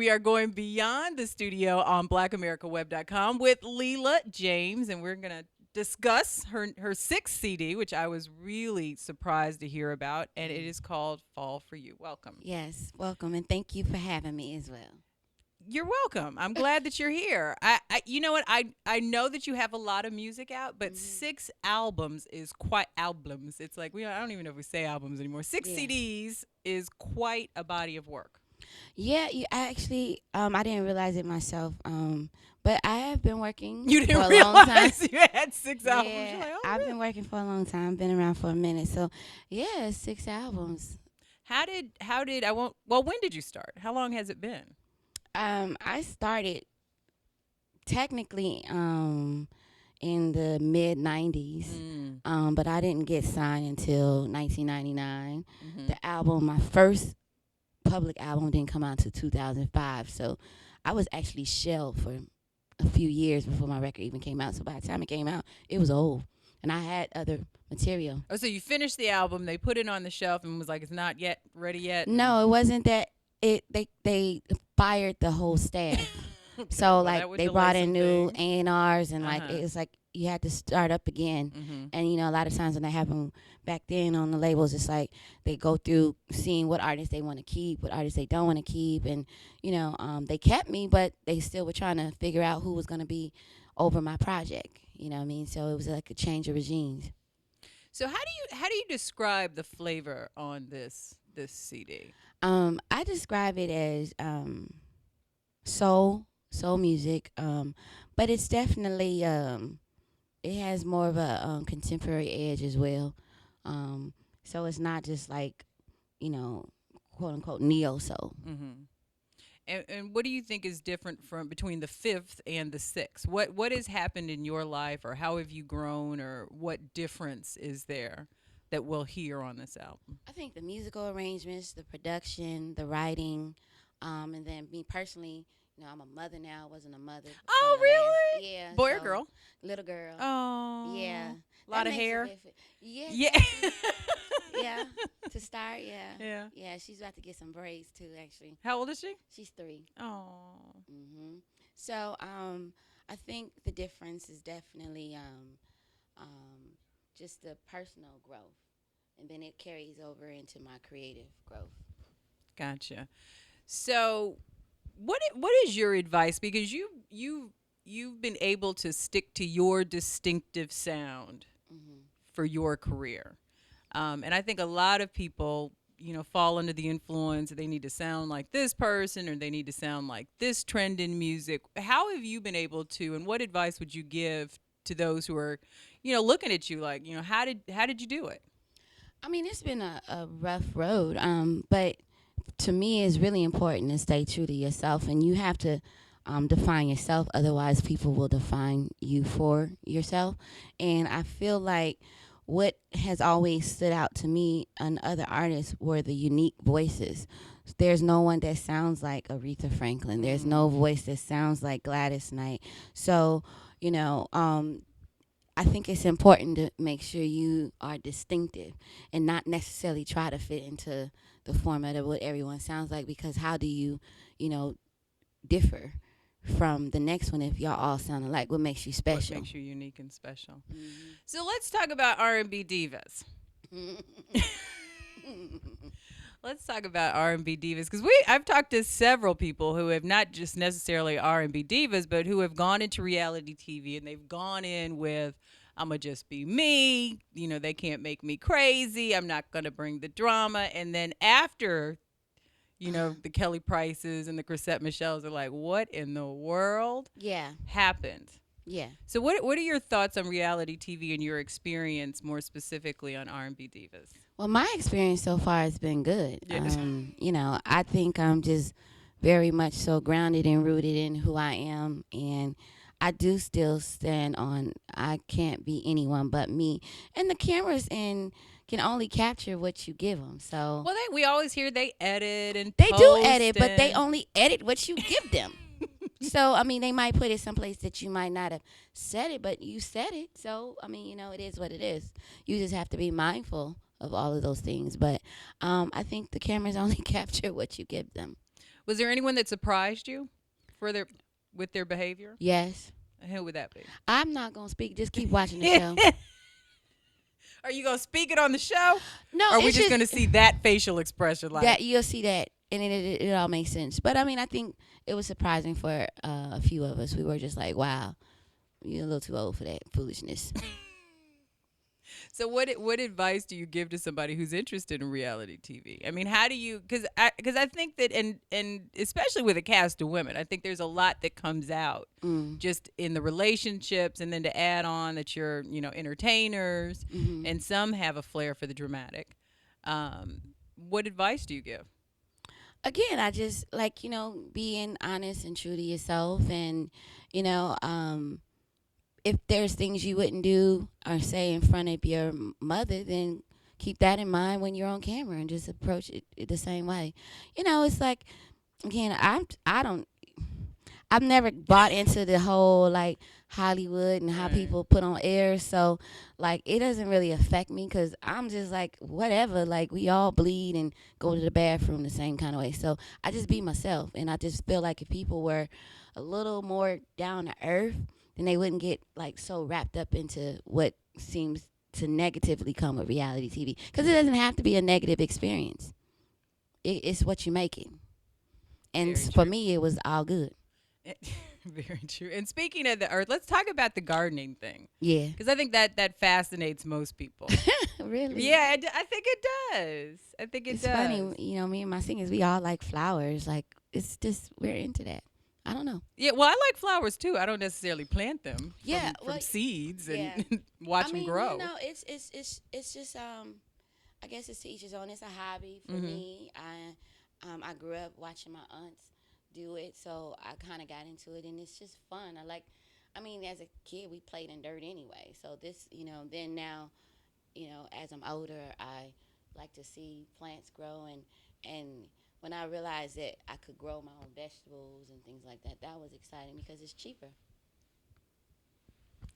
We are going beyond the studio on blackamericaweb.com with Leela James, and we're going to discuss her sixth CD, which I was really surprised to hear about, and it is called Fall for You. Welcome. Yes, welcome, and thank you for having me as well. You're welcome. I'm glad that you're here. You know what? I know that you have a lot of music out, but Hmm. six albums is quite albums. It's like I don't even know if we say albums anymore. Six Yeah, CDs is quite a body of work. yeah. I actually, I didn't realize it myself. But I have been working You for didn't a long time. realize you had six albums. You're Yeah, like, oh, I've really? been working for a long time. Been around for a minute, so yeah, 6 albums. How did I won't well, when did you start? How long has it been? I started technically in the mid '90s, Mm. but I didn't get signed until 1999. Mhm. The album, my first public album didn't come out until 2005. So I was actually shelved for a few years before my record even came out. So by the time it came out, it was old. And I had other material. Oh, so you finished the album, they put it on the shelf and was like it's not yet ready yet and No, it wasn't that they fired the whole staff. okay, So well like that would they delay brought some in new things. A&Rs and like Uh-huh. it's like you had to start up again. Mhm. And a lot of times when that happened back then on the labels, it's like they go through seeing what artists they want to keep, what artists they don't want to keep, and they kept me, but they still were trying to figure out who was going to be over my project. You know what I mean? So it was like a change of regimes. So how do you describe the flavor on this CD? I describe it as soul music, but it's definitely it has more of a contemporary edge as well. So it's not just like you know, quote unquote neo soul. Mhm. And what do you think is different from between the fifth and the sixth? What has happened in your life, or how have you grown, or what difference is there that we'll hear on this album? I think the musical arrangements, the production, the writing, and then me personally, I'm a mother now. I wasn't a mother from Oh, the last. really? Yeah, Boy or so girl? little girl. Yeah, Oh, a that lot of makes a hair. difference. Yeah, Yeah. exactly. Yeah, to start, yeah, Yeah. yeah. She's about to get some braids too. Actually, How old is she? she's 3. Oh. So, I think the difference is definitely just the personal growth, and then it carries over into my creative growth. Gotcha. So, what is your advice? Because you've been able to stick to your distinctive sound Hmm. for your career, and I think a lot of people, fall under the influence. They need to sound like this person, or they need to sound like this trend in music. How have you been able to? And what advice would you give to those who are, looking at you like, how did you do it? I mean, it's been a rough road, but to me, it's really important to stay true to yourself, and you have to define yourself. Otherwise, people will define you for yourself. And I feel like what has always stood out to me and other artists were the unique voices. There's no one that sounds like Aretha Franklin. There's Mm. no voice that sounds like Gladys Knight. So, you know, um, I think it's important to make sure you are distinctive and not necessarily try to fit into the format of what everyone sounds like, because how do you know, differ from the next one if y'all all sound alike? What makes you What special? makes you unique and special? Hmm. So let's talk about R&B divas. Let's talk about R&B divas because I've talked to several people who have not just necessarily R&B divas, but who have gone into reality TV and they've gone in with I'm gonna just be me. They can't make me crazy. I'm not gonna bring the drama. And then after, the Kelly Prices and the Chrisette Michelles are like, what in the world Yeah, happened? yeah. So what are your thoughts on reality TV and your experience more specifically on R&B divas? Well, my experience so far has been good. Yes. I think I'm just very much so grounded and rooted in who I am, and I do still stand on I can't be anyone but me. And the cameras in can only capture what you give them. So Well, we always hear they edit and they do post edit, but they and only edit what you give them. So I mean, they might put it someplace that you might not have said it, but you said it. So I mean, it is what it is. You just have to be mindful of all of those things. But I think the cameras only capture what you give them. Was there anyone that surprised you for their with their behavior? Yes. And who would that be? I'm not gonna speak. Just keep watching the show. Are you gonna speak it on the show? No, Or are we it's just just gonna see that facial expression like that you'll see that, and it all makes sense. But I mean, I think it was surprising for a few of us. We were just like, "Wow, you're a little too old for that foolishness." So what advice do you give to somebody who's interested in reality TV? I mean, how do you cuz I think that and especially with a cast of women, I think there's a lot that comes out Mm. just in the relationships, and then to add on that you're, entertainers, Hmm. and some have a flair for the dramatic. What advice do you give? Again, I just like being honest and true to yourself, and you know, if there's things you wouldn't do or say in front of your mother, then keep that in mind when you're on camera and just approach it the same way. It's like again, I don't I've never bought into the whole like Hollywood and how Right. people put on airs. So like it doesn't really affect me because I'm just like whatever. Like we all bleed and go to the bathroom the same kind of way. So I just be myself, and I just feel like if people were a little more down to earth, then they wouldn't get like so wrapped up into what seems to negatively come with reality TV because it doesn't have to be a negative experience. It's what you make it, and Very for true. me, it was all good. Very true. And speaking of the earth, let's talk about the gardening thing, Yeah. because I think that fascinates most people. Really? Yeah, I think it does. I think it It's funny, does. me and my singers, we all like flowers. Like, it's just, we're into that. I don't know. Yeah, well, I like flowers too. I don't necessarily plant them Yeah, from well, seeds yeah. and watch I them mean, grow. it's just I guess it's to each his own. It's a hobby for Hmm. me. I grew up watching my aunts do it, so I kind of got into it, and it's just fun. I mean, as a kid, we played in dirt anyway. So this, then now, as I'm older, I like to see plants grow, and when I realized that I could grow my own vegetables and things like that, that was exciting because it's cheaper.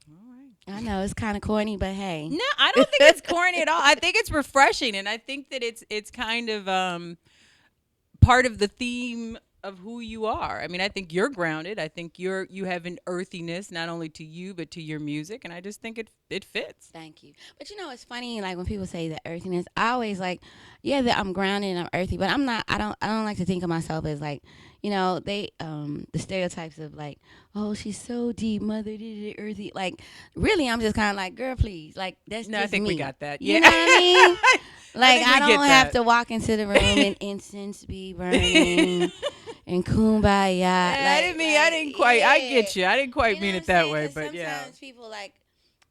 All right. I know it's kind of corny, but hey. No, I don't think it's corny at all. I think it's refreshing, and I think that it's kind of part of the theme of who you are. I mean, I think you're grounded. I think you have an earthiness not only to you but to your music, and I just think it fits. Thank you. But it's funny, like when people say the earthiness, I always like, yeah, that I'm grounded and I'm earthy, but I'm not. I don't like to think of myself as like, they the stereotypes of like, oh, she's so deep, mother did it earthy. Like, really, I'm just kind of like, girl, please, like that's No, I just think we me. got that. You Yeah. know what I mean? Like think I we get don't have that. to walk into the room and incense be burning and kumbaya. I didn't mean. I didn't quite. I Yeah. get you. I didn't quite You know mean what it I'm that saying? way, 'Cause but yeah, sometimes people like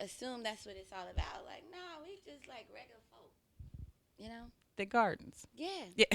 assume that's what it's all about. Like, no, we just like regular folk. You know? the gardens. Yeah. Yeah.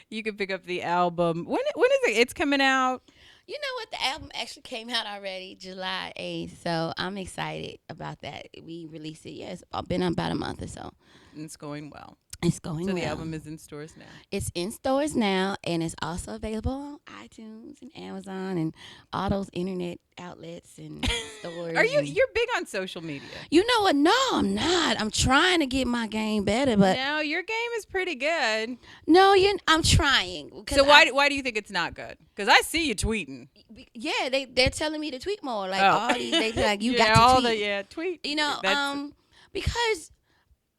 You can pick up the album. When is it? It's coming out. You know what? The album actually came out already, July 8th. So I'm excited about that. We released it. Yeah, it's been about a month or so. And it's going well. It's going So the well. album is in stores now. It's in stores now, and it's also available on iTunes and Amazon and all those internet outlets and stores. Are you? and- You're big on social media. You know what? No, I'm not. I'm trying to get my game better, but No, your game is pretty good. no, I'm trying. 'Cause So why do you think it's not good? Because I see you tweeting. yeah, they're telling me to tweet more. Like Oh. all these, they like you Yeah, got all to tweet. tweet. You know, That's, because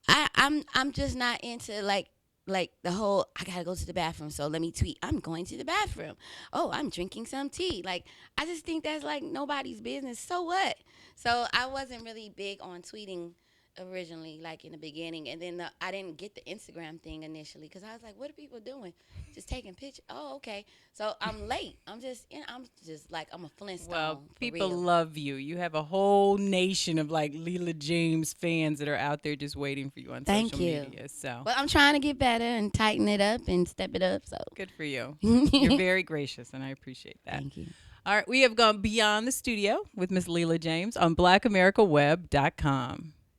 I'm just not into like the whole I gotta go to the bathroom, so let me tweet. I'm going to the bathroom. Oh, I'm drinking some tea. Like I just think that's like nobody's business. So what? So I wasn't really big on tweeting originally, like in the beginning, and then I didn't get the Instagram thing initially because I was like, what are people doing? Just taking pictures. Oh, okay. So I'm late. I'm just like I'm a Flintstone. well, for people real. love you. You have a whole nation of like Leela James fans that are out there just waiting for you on Thank social you. media. So But I'm trying to get better and tighten it up and step it up. So good for you. You're very gracious, and I appreciate that. thank you. All right, we have gone beyond the studio with Miss Leela James on BlackAmericaWeb.com.